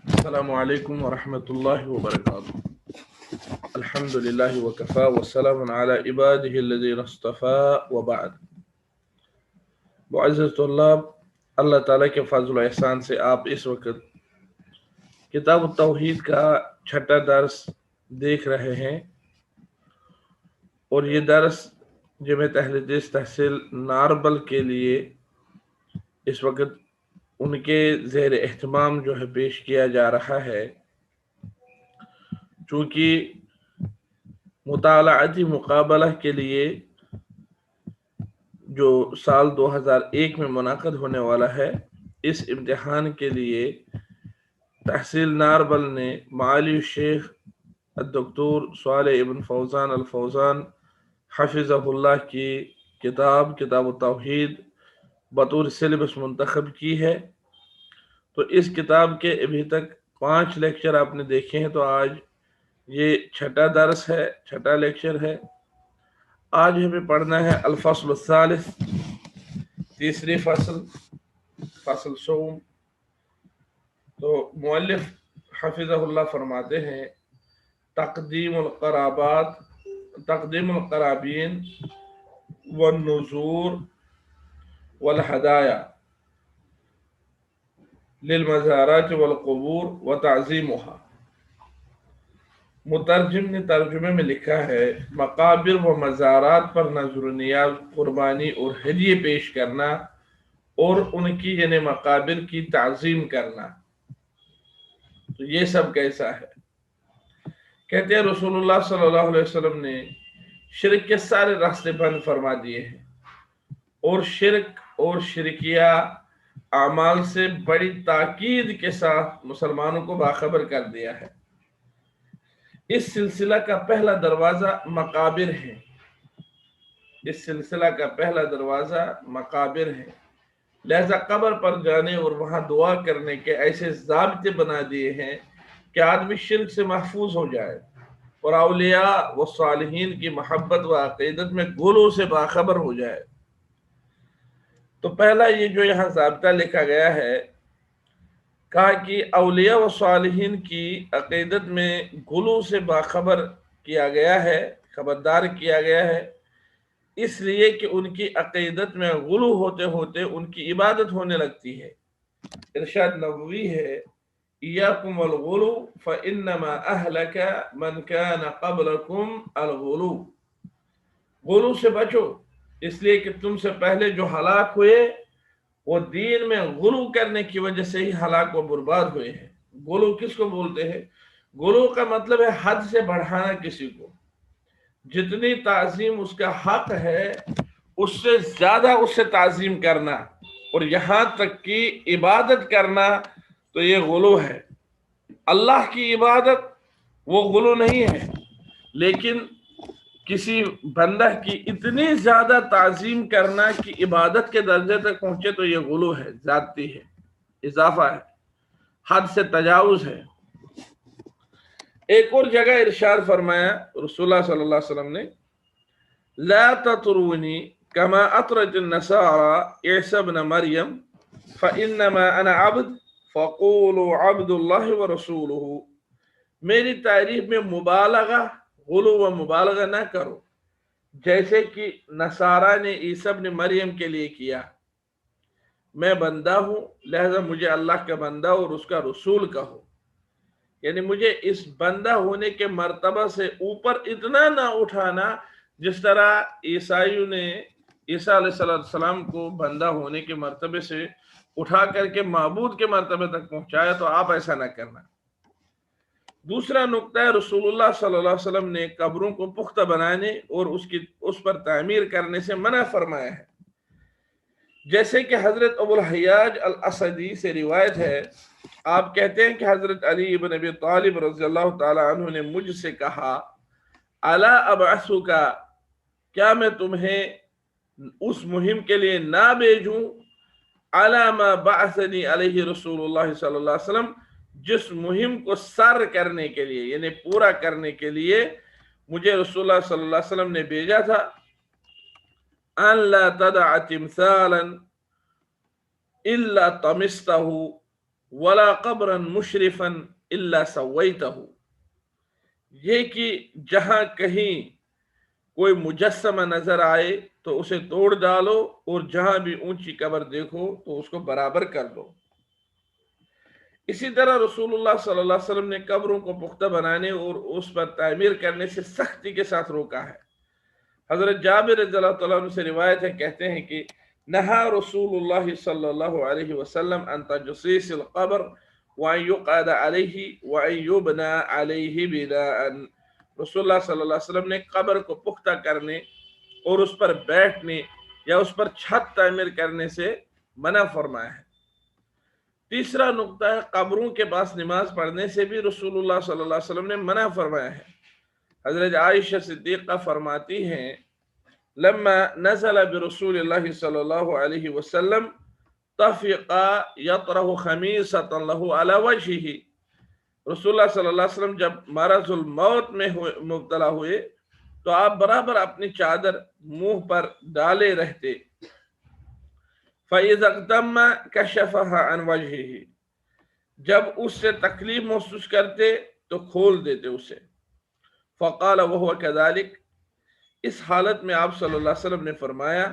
السلام علیکم ورحمۃ اللہ وبرکاتہ۔ الحمد للہ وکفا وسلام علی عبادہ الذین اصطفى وبعد۔ معزز طلاب، اللہ تعالیٰ کے فضل و احسان سے آپ اس وقت کتاب التوحید کا چھٹا درس دیکھ رہے ہیں، اور یہ درس جامعہ اہل حدیث تحصیل ناربل کے لیے اس وقت ان کے زیر اہتمام جو ہے پیش کیا جا رہا ہے، چونکہ مطالعاتی مقابلہ کے لیے جو سال 2001 میں منعقد ہونے والا ہے، اس امتحان کے لیے تحصیل ناربل نے معالی الشیخ الدکتور صالح ابن فوزان الفوزان حفظہ اللہ کی کتاب التوحید بطور سلیبس منتخب کی ہے۔ تو اس کتاب کے ابھی تک 5 لیکچر آپ نے دیکھے ہیں، تو آج یہ چھٹا درس ہے، چھٹا لیکچر ہے۔ آج ہمیں پڑھنا ہے الفصل الثالث، تیسری فصل صوم۔ تو مؤلف حفظہ اللہ فرماتے ہیں تقدیم القرابین والنذور والہدایا للمزارات والقبور وتعظیمها۔ مترجم نے ترجمے میں لکھا ہے مقابر و مزارات پر نذر و نیاز، قربانی اور ہدیے پیش کرنا، اور ان کی یعنی مقابر کی تعظیم کرنا، تو یہ سب کیسا ہے؟ کہتے ہیں رسول اللہ صلی اللہ علیہ وسلم نے شرک کے سارے راستے بند فرما دیے ہیں، اور شرک اور شرکیہ اعمال سے بڑی تاکید کے ساتھ مسلمانوں کو باخبر کر دیا ہے۔ اس سلسلہ کا پہلا دروازہ مقابر ہے، اس سلسلہ کا پہلا دروازہ مقابر ہے، لہذا قبر پر جانے اور وہاں دعا کرنے کے ایسے ضابطے بنا دیے ہیں کہ آدمی شرک سے محفوظ ہو جائے اور اولیاء و صالحین کی محبت و عقیدت میں گلوں سے باخبر ہو جائے۔ تو پہلا یہ جو یہاں ضابطہ لکھا گیا ہے، کہا کہ اولیاء و صالحین کی عقیدت میں گلوں سے باخبر کیا گیا ہے، خبردار کیا گیا ہے، اس لیے کہ ان کی عقیدت میں غلو ہوتے ہوتے ان کی عبادت ہونے لگتی ہے۔ ارشاد نبوی ہے ایاکم الغلو فانما اہلک من کان قبلکم الغلو، غلو سے بچو، اس لیے کہ تم سے پہلے جو ہلاک ہوئے وہ دین میں غلو کرنے کی وجہ سے ہی ہلاک و برباد ہوئے ہیں۔ غلو کس کو بولتے ہیں؟ غلو کا مطلب ہے حد سے بڑھانا کسی کو، جتنی تعظیم اس کا حق ہے اس سے زیادہ اس سے تعظیم کرنا، اور یہاں تک کہ عبادت کرنا، تو یہ غلو ہے۔ اللہ کی عبادت وہ غلو نہیں ہے، لیکن کسی بندہ کی اتنی زیادہ تعظیم کرنا کہ عبادت کے درجے تک پہنچے، تو یہ غلو ہے، زیادتی ہے، اضافہ ہے، حد سے تجاوز ہے۔ ایک اور جگہ ارشاد فرمایا رسول اللہ صلی اللہ علیہ وسلم نے لا تطرونی کما اطرت النصارى عیسی ابن مریم فانما انا عبد فقولوا عبد اللہ ورسولہ، میری تعریف میں مبالغہ، غلو و مبالغہ نہ کرو، جیسے کہ نصارہ نے عیسی ابن مریم کے لیے کیا۔ میں بندہ ہوں، لہذا مجھے اللہ کا بندہ اور اس کا رسول کہو، یعنی مجھے اس بندہ ہونے کے مرتبہ سے اوپر اتنا نہ اٹھانا جس طرح عیسائیوں نے عیسیٰ علیہ السلام کو بندہ ہونے کے مرتبے سے اٹھا کر کے معبود کے مرتبے تک پہنچایا، تو آپ ایسا نہ کرنا۔ دوسرا نقطہ ہے رسول اللہ صلی اللہ علیہ وسلم نے قبروں کو پختہ بنانے اور اس پر تعمیر کرنے سے منع فرمایا ہے، جیسے کہ حضرت ابو الحیاج الاسدی سے روایت ہے، آپ کہتے ہیں کہ حضرت علی ابن ابی طالب رضی اللہ تعالی عنہ نے مجھ سے کہا الا ابعثک، کیا میں تمہیں اس مہم کے لیے نہ بھیجوں، علی ما بعثنی علیہ رسول اللہ صلی اللہ علیہ وسلم، جس مہم کو سر کرنے کے لیے یعنی پورا کرنے کے لیے مجھے رسول اللہ صلی اللہ علیہ وسلم نے بھیجا تھا، ان لا تدع تمثالا الا طمسته، ولا قبرا مشرفا الا سویتہ، یہ کہ جہاں کہیں کوئی مجسمہ نظر آئے تو اسے توڑ ڈالو، اور جہاں بھی اونچی قبر دیکھو تو اس کو برابر کر دو۔ اسی طرح رسول اللہ صلی اللہ علیہ وسلم نے قبروں کو پختہ بنانے اور اس پر تعمیر کرنے سے سختی کے ساتھ روکا ہے۔ حضرت جابر رضی اللہ تعالیٰ عنہ سے روایت ہے، کہتے ہیں کہ نہا رسول اللہ صلی اللہ علیہ وسلم عن تجصیص القبر وان يقعد علیہ وان یبنى علیہ بناء، رسول اللہ صلی اللہ علیہ وسلم نے قبر کو پختہ کرنے اور اس پر بیٹھنے یا اس پر چھت تعمیر کرنے سے منع فرمایا ہے۔ تیسرا نقطہ ہے، قبروں کے پاس نماز پڑھنے سے بھی رسول اللہ صلی اللہ علیہ وسلم نے منع فرمایا ہے۔ حضرت عائشہ صدیقہ فرماتی ہیں لما نزل برسول اللہ صلی اللہ علیہ وسلم طفق یطرح خمیصۃ له علی وجہہ، رسول اللہ صلی اللہ علیہ وسلم جب مرض الموت میں مبتلا ہوئے تو آپ برابر اپنی چادر منہ پر ڈالے رہتے، فَإِذَا اغْتَمَّ كَشَفَهَا عَنْ وَجْهِهِ، جب اس سے تکلیف محسوس کرتے تو کھول دیتے اسے۔ فقال وهو كذلك، اس حالت میں آپ صلی اللہ علیہ وسلم نے فرمایا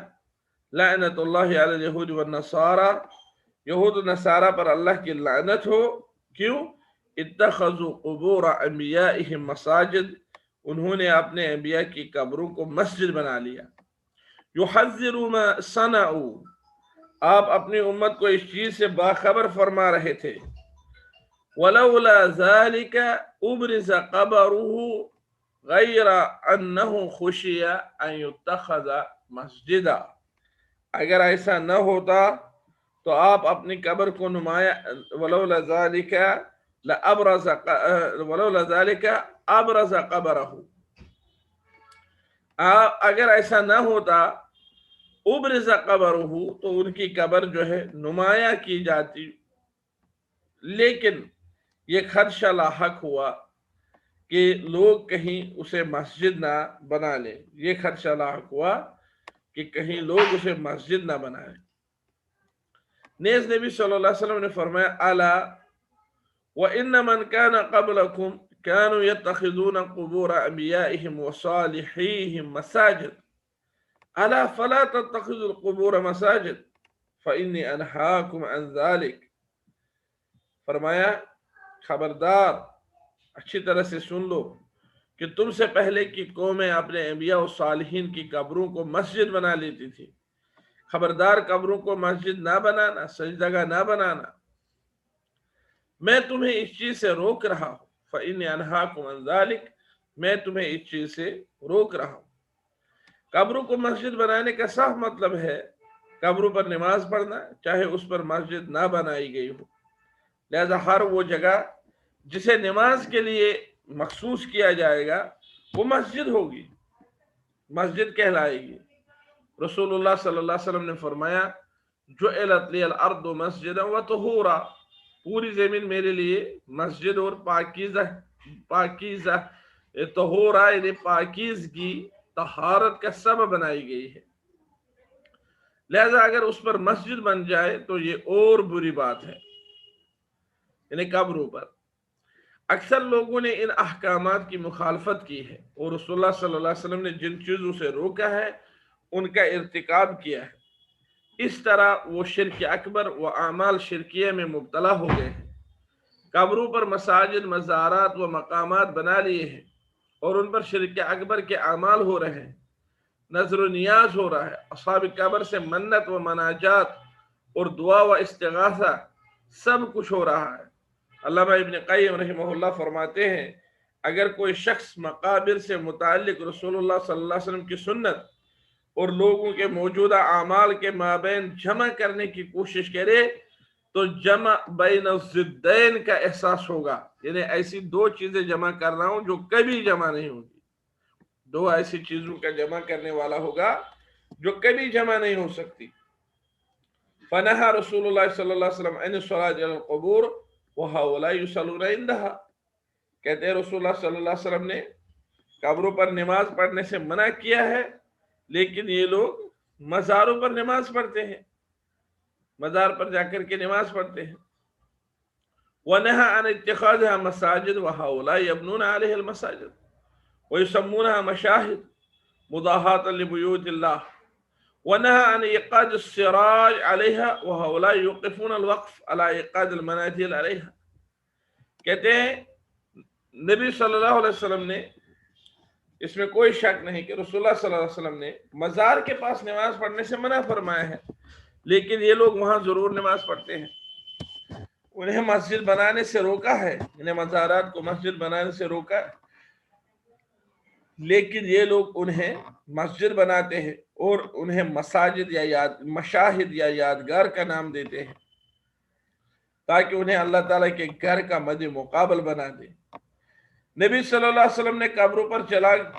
لعنت اللہ علی اليہود والنصارى، یہود و نصارہ پر اللہ کی لعنت ہو۔ کیوں؟ اتخذوا قبور انبیائہم مساجد، انہوں نے اپنے انبیاء کی قبروں کو مسجد بنا لیا۔ یحذر ما صنعوا، آپ اپنی امت کو اس چیز سے باخبر فرما رہے تھے۔ ولولا ذلك ابرز قبره غیر انه خشی ان يتخذ مسجدا، اگر ایسا نہ ہوتا تو آپ اپنی قبر کو نمایاں ولولا ذلك ابرز قبره، اگر ایسا نہ ہوتا ابرز قبره تو ان کی قبر جو ہے نمایاں کی جاتی، لیکن یہ خدشہ لاحق ہوا کہ لوگ کہیں اسے مسجد نہ بنا لیں، یہ خدشہ لاحق ہوا کہ کہیں لوگ اسے مسجد نہ بنائیں۔ نیز نبی صلی اللہ علیہ وسلم نے فرمایا الا وَإِنَّ مَنْ كَانَ قَبْلَكُمْ كَانُوا يَتَّخِذُونَ قُبُورَ أَنْبِيَائِهِمْ وَصَالِحِيهِمْ مَسَاجِدَ الا فلا تتخذوا القبور مساجد فإني أنهاكم عن ذلك، فرمایا خبردار، اچھی طرح سے سن لو کہ تم سے پہلے کی قومیں اپنے انبیاء و صالحین کی قبروں کو مسجد بنا لیتی تھی، خبردار قبروں کو مسجد نہ بنانا، سجدگاہ نہ بنانا، میں تمہیں اس چیز سے روک رہا ہوں۔ فإني أنهاكم عن ذلك، میں تمہیں اس چیز سے روک رہا ہوں۔ قبروں کو مسجد بنانے کا صاف مطلب ہے قبروں پر نماز پڑھنا، چاہے اس پر مسجد نہ بنائی گئی ہو۔ لہذا ہر وہ جگہ جسے نماز کے لیے مخصوص کیا جائے گا وہ مسجد ہوگی، مسجد کہلائے گی۔ رسول اللہ صلی اللہ علیہ وسلم نے فرمایا جعلت لی الارض مسجدا وطہورا، پوری زمین میرے لیے مسجد اور پاکیزہ طہورا یعنی پاکیزگی، طہارت کا سبب بنائی گئی ہے۔ لہذا اگر اس پر مسجد بن جائے تو یہ اور بری بات ہے، یعنی قبروں پر۔ اکثر لوگوں نے ان احکامات کی مخالفت کی ہے اور رسول اللہ صلی اللہ علیہ وسلم نے جن چیزوں سے روکا ہے ان کا ارتکاب کیا ہے، اس طرح وہ شرک اکبر و اعمال شرکیہ میں مبتلا ہو گئے ہیں۔ قبروں پر مساجد، مزارات و مقامات بنا لیے ہیں اور ان پر شرک اکبر کے اعمال ہو رہے ہیں، نظر و نیاز ہو رہا ہے، اصحاب قبر سے منت و مناجات اور دعا و استغاثہ سب کچھ ہو رہا ہے۔ علامہ ابن قیم رحمہ اللہ فرماتے ہیں اگر کوئی شخص مقابر سے متعلق رسول اللہ صلی اللہ علیہ وسلم کی سنت اور لوگوں کے موجودہ اعمال کے مابین جمع کرنے کی کوشش کرے تو جمع بین الضدین کا احساس ہوگا، یعنی ایسی دو چیزیں جمع کر رہا ہوں جو کبھی جمع نہیں ہوگی، دو ایسی چیزوں کا جمع کرنے والا ہوگا جو کبھی جمع نہیں ہو سکتی۔ فنہا رسول اللہ صلی اللہ علیہ وسلم عن الصلاۃ علی القبور وہؤلاء یصلون عندها، کہتے ہیں رسول اللہ صلی اللہ علیہ وسلم نے قبروں پر نماز پڑھنے سے منع کیا ہے، لیکن یہ لوگ مزاروں پر نماز پڑھتے ہیں، مزار پر جا کر کے نماز پڑھتے ہیں۔ ونهى عن اتخاذها مساجد وهؤلاء يبنون عليها المساجد ويسمونها مشاهد مضاهاة لبيوت الله ونهى عن إيقاد السراج عليها وهؤلاء يوقفون الوقف على إيقاد المناديل عليها. کہتے ہیں نبی صلی اللہ علیہ وسلم نے، اس میں کوئی شک نہیں کہ رسول اللہ صلی اللہ علیہ وسلم نے مزار کے پاس نماز پڑھنے سے منع فرمایا ہے، لیکن یہ لوگ وہاں ضرور نماز پڑھتے ہیں. انہیں مسجد بنانے سے روکا ہے، انہیں مزارات کو مسجد بنانے سے روکا ہے، لیکن یہ لوگ انہیں مسجد بناتے ہیں اور انہیں مساجد یا مشاہد یا یادگار کا نام دیتے ہیں تاکہ انہیں اللہ تعالیٰ کے گھر کا مد مقابل بنا دے. نبی صلی اللہ علیہ وسلم نے قبروں پر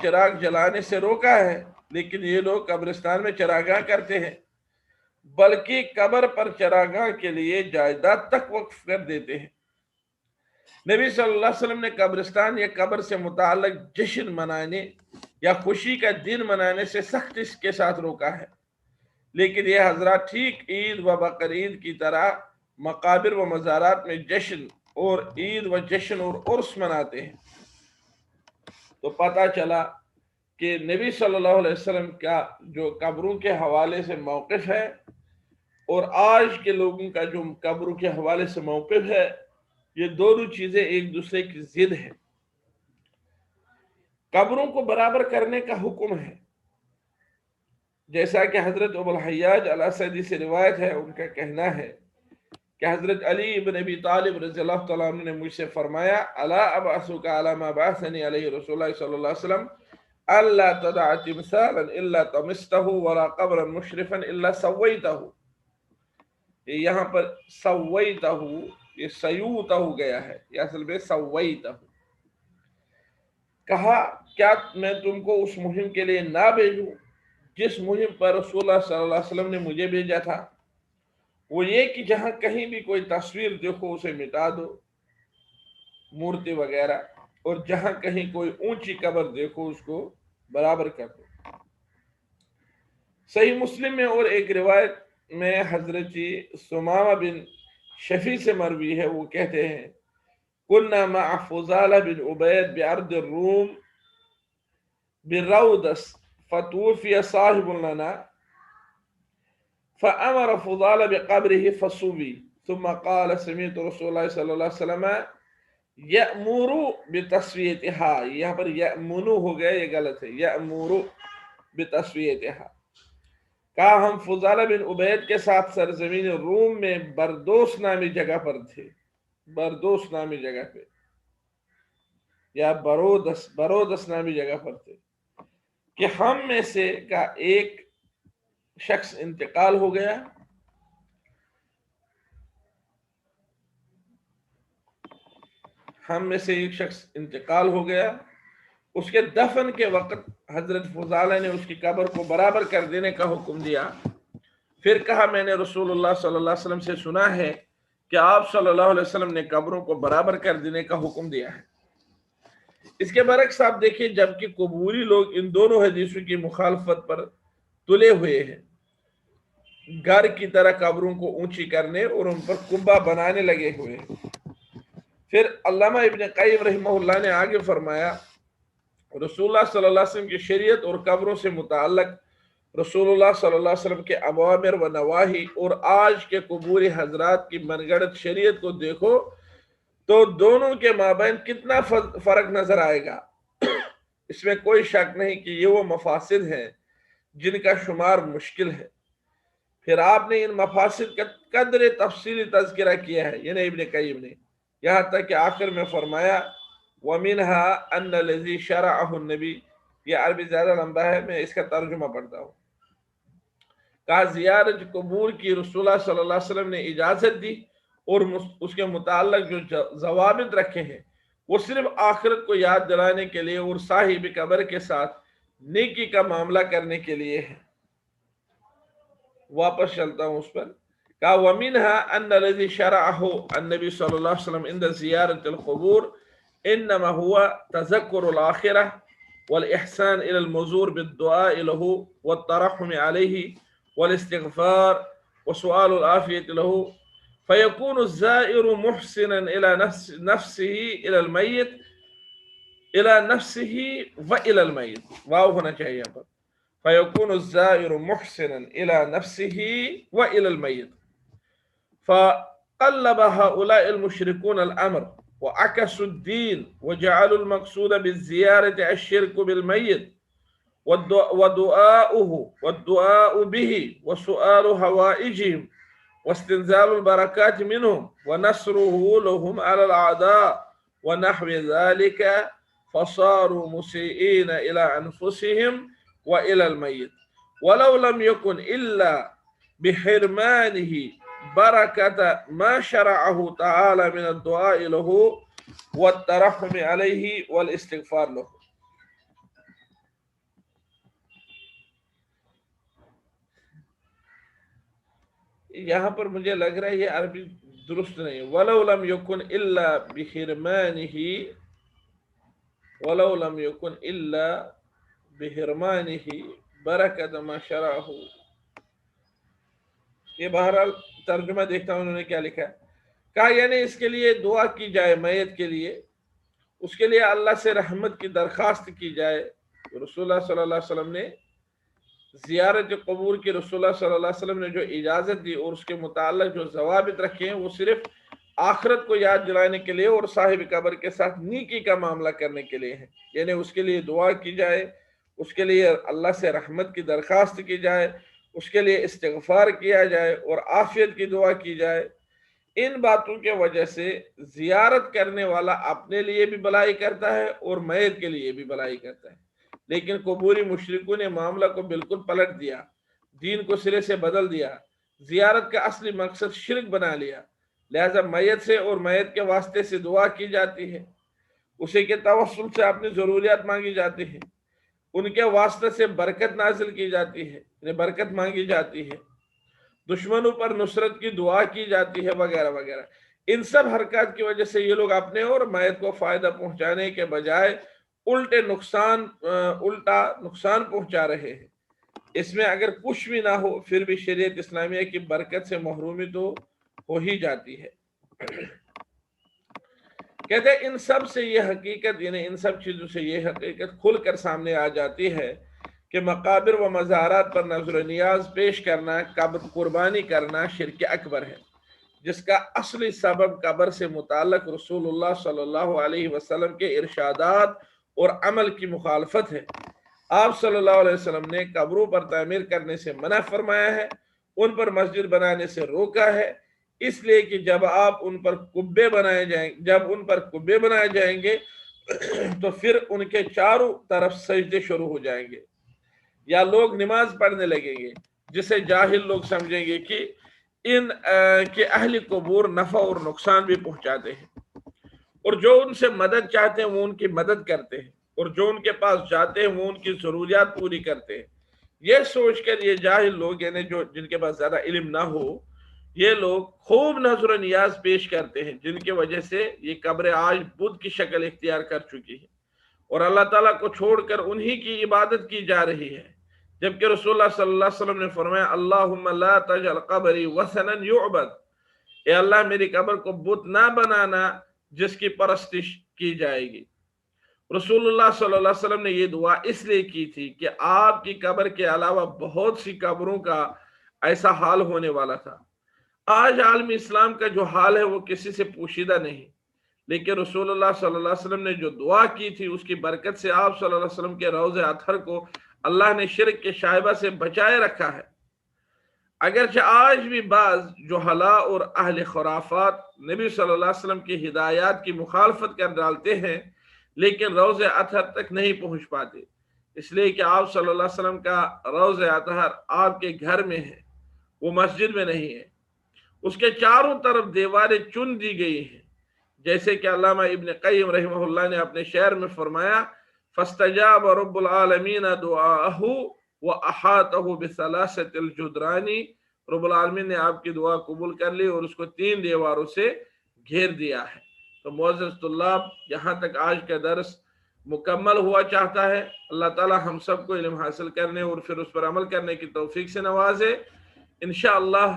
چراغ جلانے سے روکا ہے، لیکن یہ لوگ قبرستان میں چراغاں کرتے ہیں، بلکہ قبر پر چراغاں کے لیے جائیداد تک وقف کر دیتے ہیں. نبی صلی اللہ علیہ وسلم نے قبرستان یا قبر سے متعلق جشن منانے یا خوشی کا دن منانے سے سخت اس کے ساتھ روکا ہے، لیکن یہ حضرات ٹھیک عید و بقرعید کی طرح مقابر و مزارات میں جشن اور عید و جشن اور عرس مناتے ہیں. تو پتہ چلا کہ نبی صلی اللہ علیہ وسلم کا جو قبروں کے حوالے سے موقف ہے اور آج کے لوگوں کا جو قبروں کے حوالے سے موقف ہے، یہ دونوں چیزیں ایک دوسرے کی ضد ہے. قبروں کو برابر کرنے کا حکم ہے، جیسا کہ حضرت ابو الحیاج الاسدی سے روایت ہے، ان کا کہنا ہے کہ حضرت علی بن ابی طالب رضی اللہ تعالیٰ عنہ نے مجھ سے فرمایا الا ابعثک علی ما بعثنی علیہ رسول اللہ صلی اللہ علیہ وسلم الا تدع تمثالا الا طمسته ولا قبرا مشرفا الا سویتہ. یہاں پر سویتہ، یہ سیوتہ گیا ہے، یہ اصل میں سویتہ. کہا کیا میں تم کو اس مہم کے لیے نہ بھیجوں جس مہم پر رسول اللہ صلی اللہ علیہ وسلم نے مجھے بھیجا تھا؟ وہ یہ کہ جہاں کہیں بھی کوئی تصویر دیکھو اسے مٹا دو، مورتی وغیرہ، اور جہاں کہیں کوئی اونچی قبر دیکھو اس کو برابر کر دو. صحیح مسلم میں اور ایک روایت میں حضرت ثمامہ بن شفیع سے مروی ہے، وہ کہتے ہیں كنا مع فضالة بن عبید بأرض الروم بالرودس فتوفي صاحب لنا فأمر فضالة بقبره فصوبي ثم قال سمعت رسول الله صلى الله عليه وسلم يأمر بتسويتها. یہاں پر یأمنو ہو گیا، یہ غلط ہے، یأمر بتسویتها. کہا ہم فضالہ بن عبید کے ساتھ سرزمین روم میں بردوس نامی جگہ پر تھے، بردوس نامی جگہ پہ یا برودس نامی جگہ پر تھے کہ ہم میں سے کا ایک شخص انتقال ہو گیا. ہم میں سے ایک شخص انتقال ہو گیا. اس کے دفن کے وقت حضرت فضالہ نے اس کی قبر کو برابر کر دینے کا حکم دیا. پھر کہا میں نے رسول اللہ صلی اللہ علیہ وسلم سے سنا ہے کہ آپ صلی اللہ علیہ وسلم نے قبروں کو برابر کر دینے کا حکم دیا ہے. اس کے برعکس آپ دیکھیں، جبکہ قبوری لوگ ان دونوں حدیثوں کی مخالفت پر تلے ہوئے ہیں، گھر کی طرح قبروں کو اونچی کرنے اور ان پر قبہ بنانے لگے ہوئے ہیں. پھر علامہ ابن قیم رحمہ اللہ نے آگے فرمایا رسول اللہ صلی اللہ علیہ وسلم کی شریعت اور قبروں سے متعلق رسول اللہ صلی اللہ علیہ وسلم کے اوامر و نواہی اور آج کے قبوری حضرات کی من گھڑت شریعت کو دیکھو تو دونوں کے مابین کتنا فرق نظر آئے گا. اس میں کوئی شک نہیں کہ یہ وہ مفاسد ہیں جن کا شمار مشکل ہے. پھر آپ نے ان مفاسد کا قدر تفصیلی تذکرہ کیا ہے، یعنی ابن قیم نے، یہاں تک کہ آخر میں فرمایا وَمِنْهَا أَنَّ الَّذِي شَرَعَهُ النَّبِي. یہ عربی زیادہ لمبا ہے، میں اس کا ترجمہ پڑھتا ہوں. کہا زیارت قبور کی رسول اللہ صلی اللہ علیہ وسلم نے اجازت دی اور اس کے متعلق جو ضوابط رکھے ہیں وہ صرف آخرت کو یاد دلانے کے لیے اور صاحب قبر کے ساتھ نیکی کا معاملہ کرنے کے لیے ہے. واپس چلتا ہوں اس پر. کہا وَمِنْهَا أَنَّ الَّذِي شَرَعَهُ النبي صلی اللہ علیہ وسلم عند زیارت القبور انما هو تذکر الآخرة والإحسان إلى المزور بالدعاء له والترحم عليه والاستغفار وسؤال العافية له فيكون الزائر محسنا إلى نفسه إلى الميت إلى نفسه وإلى الميت. واو ہونا چاہیے یہاں پر. فيكون الزائر محسنا إلى نفسه وإلى الميت. فقلب هؤلاء المشركون الأمر وعكسوا الدين وجعلوا المقصود بالزيارة الشرك بالميت والدعاء به وسؤال هوائجهم واستنزال البركات منهم ونصره لهم على الأعداء ونحو ذلك، فصاروا مسيئين إلى أنفسهم وإلى الميت، ولو لم يكن إلا بحرمانه بركة ما شرعه تعالى من الدعاء له والترحم عليه والاستغفار له. یہاں پر مجھے لگ رہا ہے یہ عربی درست نہیں. وَلَوْ لَمْ يَكُنْ إِلَّا بِحِرْمَانِهِ، وَلَوْ لَمْ يَكُنْ إِلَّا بِحِرْمَانِهِ بَرَكَةَ مَا شَرَعَهُ. یہ بہرحال ترجمہ دیکھتا ہوں انہوں نے کیا لکھا. کہا یعنی اس کے لیے دعا کی جائے میت کے لیے، اس کے لیے اللہ سے رحمت کی درخواست کی جائے. رسول اللہ صلی اللہ علیہ وسلم نے زیارت قبور کی رسول اللہ صلی اللہ علیہ وسلم نے جو اجازت دی اور اس کے متعلق جو ضوابط رکھے ہیں وہ صرف آخرت کو یاد دلانے کے لیے اور صاحب قبر کے ساتھ نیکی کا معاملہ کرنے کے لیے ہیں. یعنی اس کے لیے دعا کی جائے، اس کے لیے اللہ سے رحمت کی درخواست کی جائے، اس کے لیے استغفار کیا جائے اور عافیت کی دعا کی جائے. ان باتوں کے وجہ سے زیارت کرنے والا اپنے لیے بھی بھلائی کرتا ہے اور میت کے لیے بھی بھلائی کرتا ہے. لیکن قبوری مشرکوں نے معاملہ کو بالکل پلٹ دیا، دین کو سرے سے بدل دیا، زیارت کا اصلی مقصد شرک بنا لیا. لہذا میت سے اور میت کے واسطے سے دعا کی جاتی ہے، اسے کے توسل سے اپنی ضروریات مانگی جاتی ہیں، ان کے واسطے سے برکت نازل کی جاتی ہے، یعنی برکت مانگی جاتی ہے، دشمنوں پر نصرت کی دعا کی جاتی ہے وغیرہ وغیرہ. ان سب حرکات کی وجہ سے یہ لوگ اپنے اور میت کو فائدہ پہنچانے کے بجائے الٹا نقصان پہنچا رہے ہیں. اس میں اگر کچھ بھی نہ ہو پھر بھی شریعت اسلامیہ کی برکت سے محرومی تو ہو ہی جاتی ہے. کہتے ہیں ان سب سے یہ حقیقت، یعنی ان سب چیزوں سے یہ حقیقت کھل کر سامنے آ جاتی ہے کہ مقابر و مزارات پر نظر و نیاز پیش کرنا، قربانی کرنا شرک اکبر ہے، جس کا اصلی سبب قبر سے متعلق رسول اللہ صلی اللہ علیہ وسلم کے ارشادات اور عمل کی مخالفت ہے. آپ صلی اللہ علیہ وسلم نے قبروں پر تعمیر کرنے سے منع فرمایا ہے، ان پر مسجد بنانے سے روکا ہے، اس لیے کہ جب ان پر قبے بنائے جائیں گے تو پھر ان کے چاروں طرف سجدے شروع ہو جائیں گے یا لوگ نماز پڑھنے لگیں گے، جسے جاہل لوگ سمجھیں گے کہ ان کے اہل قبور نفع اور نقصان بھی پہنچاتے ہیں، اور جو ان سے مدد چاہتے ہیں وہ ان کی مدد کرتے ہیں، اور جو ان کے پاس جاتے ہیں وہ ان کی ضروریات پوری کرتے ہیں. یہ سوچ کر یہ جاہل لوگ، یعنی جن کے پاس زیادہ علم نہ ہو، یہ لوگ خوب نظر و نیاز پیش کرتے ہیں، جن کی وجہ سے یہ قبر آج بت کی شکل اختیار کر چکی ہے اور اللہ تعالیٰ کو چھوڑ کر انہی کی عبادت کی جا رہی ہے. جبکہ رسول اللہ صلی اللہ علیہ وسلم نے فرمایا اللہم لا تجعل قبری وثنا یعبد، اے اللہ میری قبر کو بت نہ بنانا جس کی پرستش کی جائے گی. رسول اللہ صلی اللہ علیہ وسلم نے یہ دعا اس لیے کی تھی کہ آپ کی قبر کے علاوہ بہت سی قبروں کا ایسا حال ہونے والا تھا. آج عالم اسلام کا جو حال ہے وہ کسی سے پوشیدہ نہیں، لیکن رسول اللہ صلی اللہ علیہ وسلم نے جو دعا کی تھی اس کی برکت سے آپ صلی اللہ علیہ وسلم کے روضہ اطہر کو اللہ نے شرک کے شائبہ سے بچائے رکھا ہے. اگرچہ آج بھی بعض جہلاء اور اہل خرافات نبی صلی اللہ علیہ وسلم کی ہدایات کی مخالفت کر ڈالتے ہیں، لیکن روضہ اطہر تک نہیں پہنچ پاتے، اس لیے کہ آپ صلی اللہ علیہ وسلم کا روضہ اطہر آپ کے گھر میں ہے، وہ مسجد میں نہیں ہے. اس کے چاروں طرف دیواریں چن دی گئی ہیں، جیسے کہ علامہ ابن قیم رحمہ اللہ نے اپنے شعر میں فرمایا فاستجاب رب العالمین دعاءہ وَأَحَاطَهُ بِثَلَاثَةِ الْجُدْرَانِ، رب العالمین نے آپ کی دعا قبول کر لی اور اس کو 3 دیواروں سے گھیر دیا ہے. تو معزز طلاب، یہاں تک آج کا درس مکمل ہوا چاہتا ہے. اللہ تعالی ہم سب کو علم حاصل کرنے اور پھر اس پر عمل کرنے کی توفیق سے نوازے. انشاءاللہ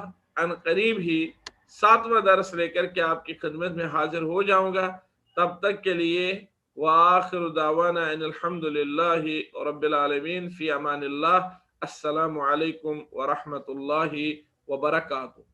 ان قریب ہی 7واں درس لے کر کے آپ کی خدمت میں حاضر ہو جاؤں گا. تب تک کے لیے وآخر دعوانا ان الحمدللہ رب العالمین، فی امان اللہ. السلام علیکم ورحمۃ اللہ وبرکاتہ.